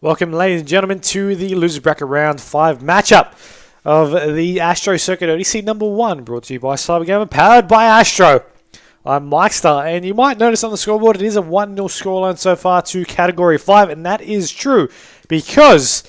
Welcome, ladies and gentlemen, to the Losers Bracket Round 5 matchup of the ASTRO Circuit ODC number 1, brought to you by CyberGamer, powered by ASTRO. I'm Myksta, and you might notice on the scoreboard it is a 1-0 scoreline so far to Category 5, and that is true because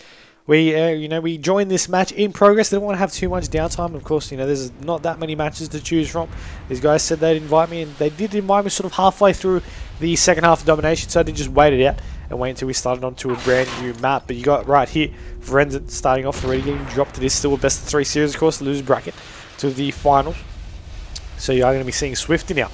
we joined this match in progress. They didn't want to have too much downtime. Of course, there's not that many matches to choose from. These guys said they'd invite me, and they did invite me sort of halfway through the second half of domination, so I did just wait it out and wait until we started onto a brand new map. But you got right here, Forensic starting off already, getting dropped. It is still a best of 3 series, of course, the losers bracket to the finals. So you are going to be seeing Swifty now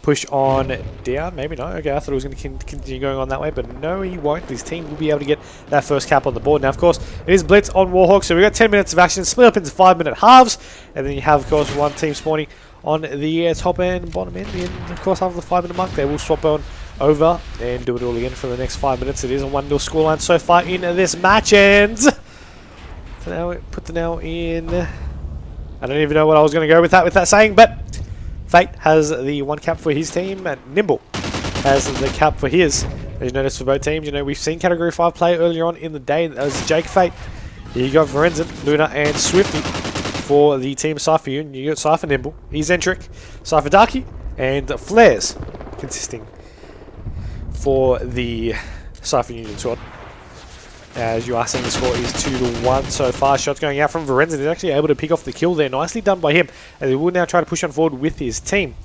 push on down. Maybe not. Okay, I thought it was going to continue going on that way, but no, he won't. His team will be able to get that first cap on the board. Now, of course, it is Blitz on Warhawk, so we've got 10 minutes of action, split up into 5-minute halves, and then you have, of course, one team spawning on the top and bottom end. And, of course, after the 5-minute mark, they will swap on over and do it all again for the next 5 minutes. It is a 1-0 scoreline so far in this match, and so now we put the nail in. I don't even know what I was going to go with that saying, but Fate has the 1 cap for his team, and Nimble has the cap for his. As you notice for both teams, we've seen Category 5 play earlier on in the day. That was Jake Fate. Here you got Forensic, Luna, and Swifty for the team Cypher Union. You got Cypher Nimble, Eccentric, Cypher Darky, and Flares consisting for the Cypher Union squad. As you are seeing, the score is 2-1 so far. Shots going out from Forensic. He's actually able to pick off the kill there. Nicely done by him. And he will now try to push on forward with his team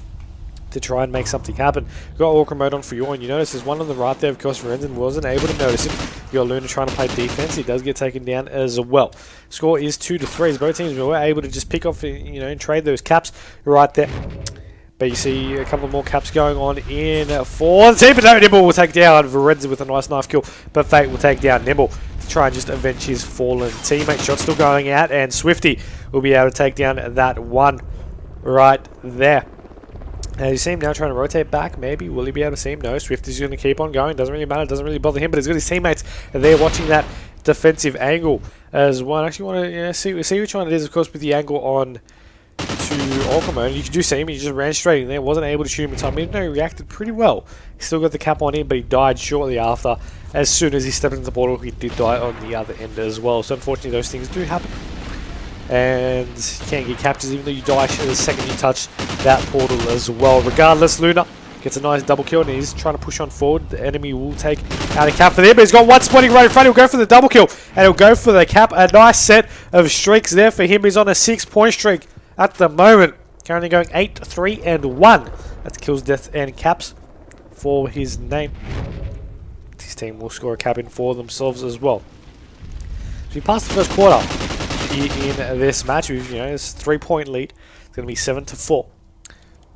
to try and make something happen. You've got Orca mode on for you, and you notice there's one on the right there. Of course, Forensic wasn't able to notice him. You got Luna trying to play defense. He does get taken down as well. Score is 2-3. Both teams were able to just pick off, and trade those caps right there. But you see a couple more caps going on in for the team, but no, Nimble will take down Forensic with a nice knife kill, but Fate will take down Nimble to try and just avenge his fallen teammate. Shot still going out, and Swifty will be able to take down that one right there. Now you see him now trying to rotate back, maybe. Will he be able to see him? No, Swifty's going to keep on going. Doesn't really matter, doesn't really bother him, but he's got his teammates, and they're watching that defensive angle as well. I actually want to see which one it is, of course, with the angle on to Orca mode. You do see him, he just ran straight in there, wasn't able to shoot him in time. Even though he reacted pretty well, he still got the cap on him, but he died shortly after. As soon as he stepped into the portal, he did die on the other end as well. So unfortunately, those things do happen, and you can't get captures even though you die the second you touch that portal as well. Regardless, Luna gets a nice double kill, and he's trying to push on forward. The enemy will take out a cap for there, but he's got one spawning right in front. He'll go for the double kill, and he'll go for the cap. A nice set of streaks there for him. He's on a 6-point streak at the moment, currently going 8-3-1. That's kills, death, and caps for his name. His team will score a cap in for themselves as well. So we passed the first quarter here in this match. It's a 3-point lead. It's going to be 7-4.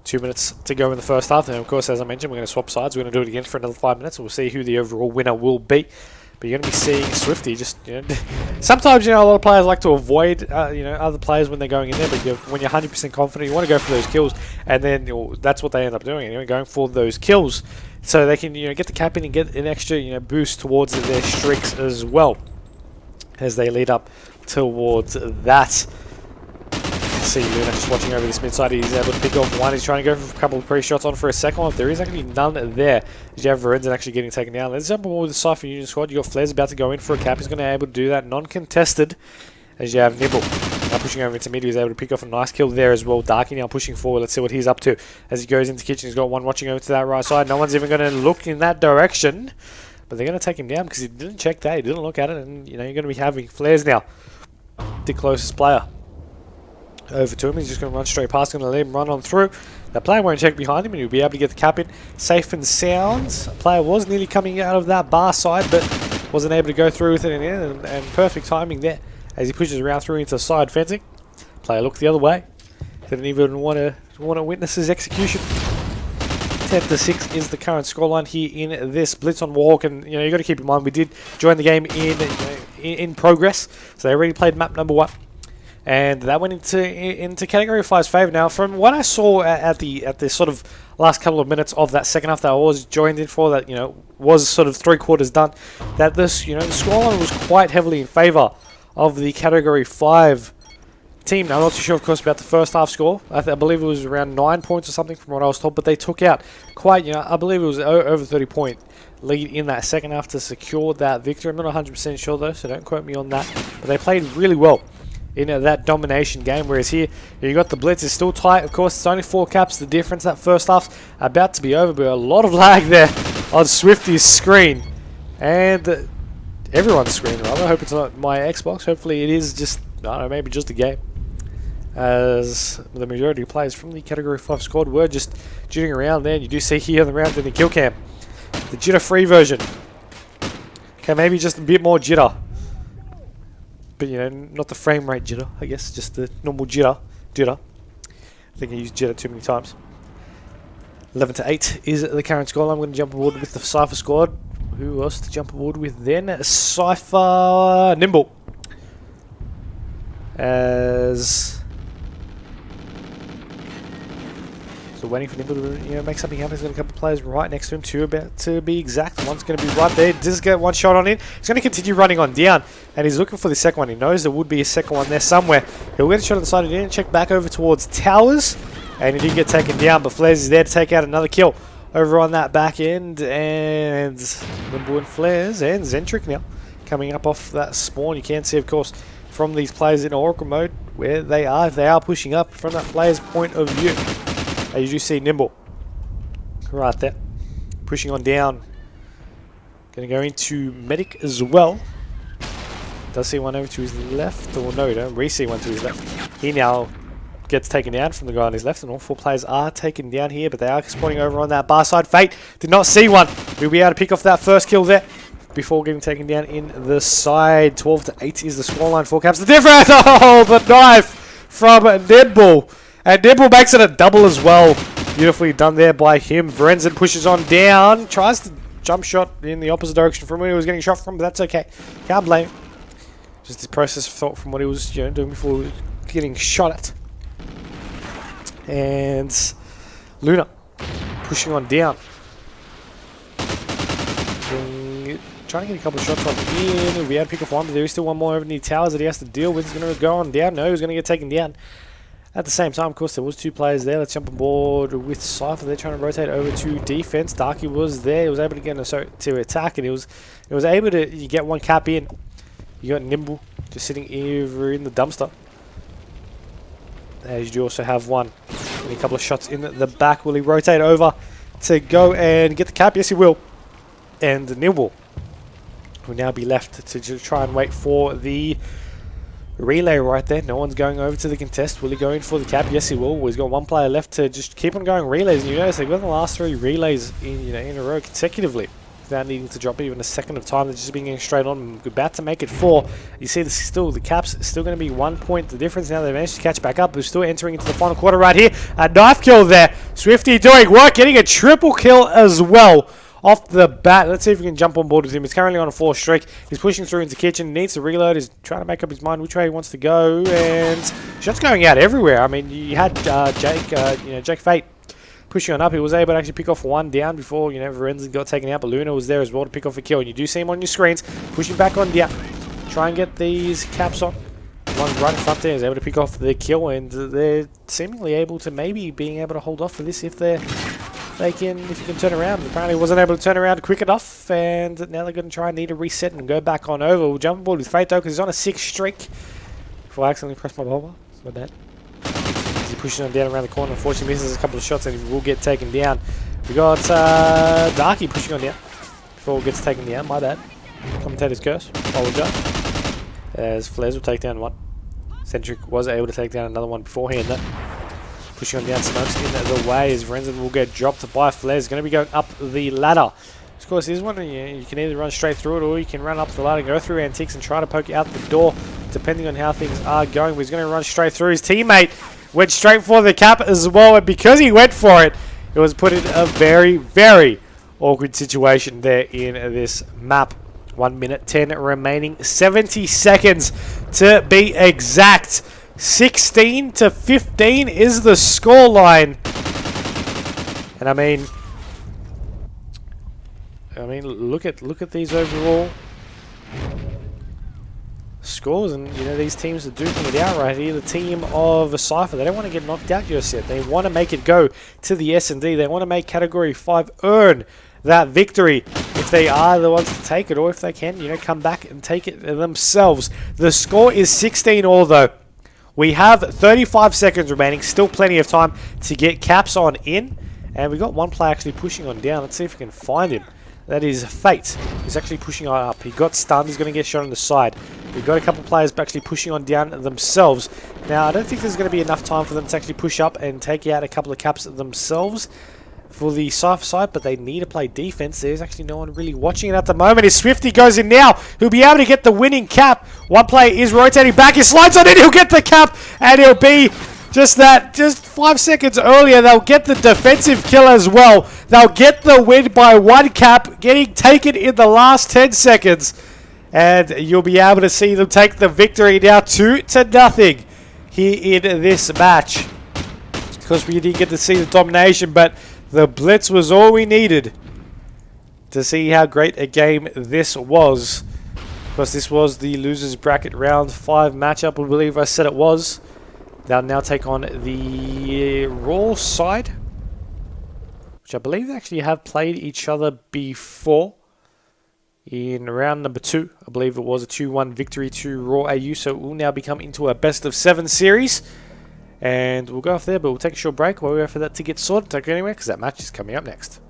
2 minutes to go in the first half. And of course, as I mentioned, we're going to swap sides. We're going to do it again for another 5 minutes. We'll see who the overall winner will be. But you're going to be seeing Swifty just, sometimes, a lot of players like to avoid, other players when they're going in there. But when you're 100% confident, you want to go for those kills. And then that's what they end up doing, going for those kills. So they can, get the cap in and get an extra, boost towards their streaks as well, as they lead up towards that. See Luna just watching over this mid side. He's able to pick off one. He's trying to go for a couple of pre-shots on for a second one. There is actually none there. As you have Forensic actually getting taken down. Let's jump on with the Cypher Union squad. You got Flares about to go in for a cap. He's going to be able to do that non-contested. As you have Nimble now pushing over into mid. He's able to pick off a nice kill there as well. Darky now pushing forward. Let's see what he's up to as he goes into kitchen. He's got one watching over to that right side. No one's even going to look in that direction, but they're going to take him down because he didn't check that. He didn't look at it, and you're going to be having Flares now, the closest player over to him. He's just going to run straight past, going to let him run on through. The player won't check behind him, and he'll be able to get the cap in safe and sound. The player was nearly coming out of that bar side, but wasn't able to go through with it in the end, and perfect timing there as he pushes around through into side fencing. Player looked the other way. Didn't even want to witness his execution. 10-6 is the current scoreline here in this Blitz on Warhawk, and you got to keep in mind we did join the game in progress, so they already played map number 1. And that went into Category 5's favour. Now, from what I saw at the sort of last couple of minutes of that second half that I was joined in for, that was sort of 3/4 done, that this the scoreline was quite heavily in favour of the Category 5 team. Now, I'm not too sure, of course, about the first half score. I believe it was around 9 points or something from what I was told, but they took out quite, I believe it was over 30-point lead in that second half to secure that victory. I'm not 100% sure, though, so don't quote me on that. But they played really well in that domination game, whereas here you got the blitz is still tight. Of course, it's only 4 caps. The difference, that first half's about to be over, but a lot of lag there on Swifty's screen. And everyone's screen, rather. I hope it's not my Xbox. Hopefully it is just, I don't know, maybe just a game. As the majority of players from the Category 5 squad were just jittering around there. And you do see here in the round in the kill cam, the jitter-free version. Okay, maybe just a bit more jitter. But, not the frame rate jitter, I guess. Just the normal jitter. I think I used jitter too many times. 11-8 is the current score. I'm going to jump aboard with the CIPHER squad. Who else to jump aboard with then? CIPHER Nimble. As so waiting for Nimble to make something happen. He's got a couple of players right next to him, 2 about to be exact. One's going to be right there. Does get 1 shot on in. He's going to continue running on down, and he's looking for the second one. He knows there would be a second one there somewhere. He'll get a shot on the side. He didn't check back over towards towers, and he did get taken down. But Flares is there to take out another kill over on that back end, and Nimble and Flares and Zentric now coming up off that spawn. You can see, of course, from these players in Oracle mode where they are, if they are pushing up from that player's point of view. You do see Nimble right there pushing on down. Going to go into Medic as well. Does see one over to his left, or no, don't re-see one to his left. He now gets taken down from the guy on his left, and all 4 players are taken down here, but they are spawning over on that bar side. Fate did not see one. We'll be able to pick off that first kill there before getting taken down in the side. 12-8 is the scoreline. 4 caps. The difference! Oh, the knife from Nimble. And Nimble makes it a double as well. Beautifully done there by him. Vrenzen pushes on down. Tries to jump shot in the opposite direction from where he was getting shot from, but that's okay. Can't blame him. Just his process of thought from what he was doing before getting shot at. And Luna pushing on down. Trying to get a couple of shots on in. We'll be able to pick off one, but there is still one more over near towers that he has to deal with. He's going to go on down. No, he's going to get taken down. At the same time, of course, there was 2 players there. Let's jump on board with CIPHER. They're trying to rotate over to defense. Darky was there. He was able to get to attack, and he was able to get 1 cap in. You got Nimble just sitting over in the dumpster. As you do also have one. And a couple of shots in the back. Will he rotate over to go and get the cap? Yes, he will. And Nimble will now be left to just try and wait for the relay right there. No one's going over to the contest. Will he go in for the cap? Yes, he will. He's got 1 player left to just keep on going relays. And you notice they've got the last 3 relays in a row consecutively without needing to drop even a second of time. They're just being straight on. About to make it 4. You see the caps still going to be 1 point the difference. Now they managed to catch back up. They're still entering into the final quarter right here. A knife kill there. Swifty doing work, getting a triple kill as well off the bat. Let's see if we can jump on board with him. He's currently on a 4 streak. He's pushing through into kitchen. Needs to reload. He's trying to make up his mind which way he wants to go. And shots going out everywhere. I mean, you had Jake Fate pushing on up. He was able to actually pick off 1 down before, Vrenzen got taken out. But Luna was there as well to pick off a kill. And you do see him on your screens pushing back on down. Try and get these caps on. One right in front there is able to pick off the kill. And they're seemingly able to maybe being able to hold off for this if you can turn around. Apparently wasn't able to turn around quick enough, and now they're going to try and need a reset and go back on over. We'll jump on board with Fate though, because he's on a 6 streak. Before I accidentally press my bumper, it's my bad. As he pushes on down around the corner, unfortunately misses a couple of shots and he will get taken down. We got Darky pushing on down before it gets taken down. My bad. Commentator's curse. Apologize. As Flares will take down 1. Centric was able to take down another one beforehand though. Pushing on down, Smokes in the way as Vrenzen will get dropped by Flares. Going to be going up the ladder. Of course, this one you can either run straight through it or you can run up the ladder, go through antiques and try to poke out the door, depending on how things are going. But he's going to run straight through. His teammate went straight for the cap as well, and because he went for it, it was put in a very, very awkward situation there in this map. 1 minute 10 remaining, 70 seconds to be exact. 16-15 is the scoreline, and I mean, look at these overall scores, and you know these teams are duking it out right here. The team of CIPHER, they don't want to get knocked out just yet. They want to make it go to the S&D. They want to make Category 5 earn that victory if they are the ones to take it, or if they can, you know, come back and take it themselves. The score is 16-all though. We have 35 seconds remaining, still plenty of time to get caps on in, and we got one player actually pushing on down. Let's see if we can find him. That is Fate. He's actually pushing on up. He got stunned. He's going to get shot on the side. We've got a couple of players actually pushing on down themselves. Now, I don't think there's going to be enough time for them to actually push up and take out a couple of caps themselves for the CIPHER side, but they need to play defense. There's actually no one really watching it at the moment. As Swifty goes in now, he'll be able to get the winning cap. One player is rotating back. He slides on it. He'll get the cap, and he'll be just that. Just 5 seconds earlier, they'll get the defensive kill as well. They'll get the win by 1 cap, getting taken in the last 10 seconds. And you'll be able to see them take the victory now 2-0 here in this match. Because we didn't get to see the domination, but the blitz was all we needed to see how great a game this was. Because this was the losers bracket round 5 matchup, I believe I said it was. They'll now take on the Raw side, which I believe they actually have played each other before. In round number 2, I believe it was a 2-1 victory to Raw AU, so it will now become into a best of 7 series. And we'll go off there, but we'll take a short break while we wait for that to get sorted. Don't go anywhere, because that match is coming up next.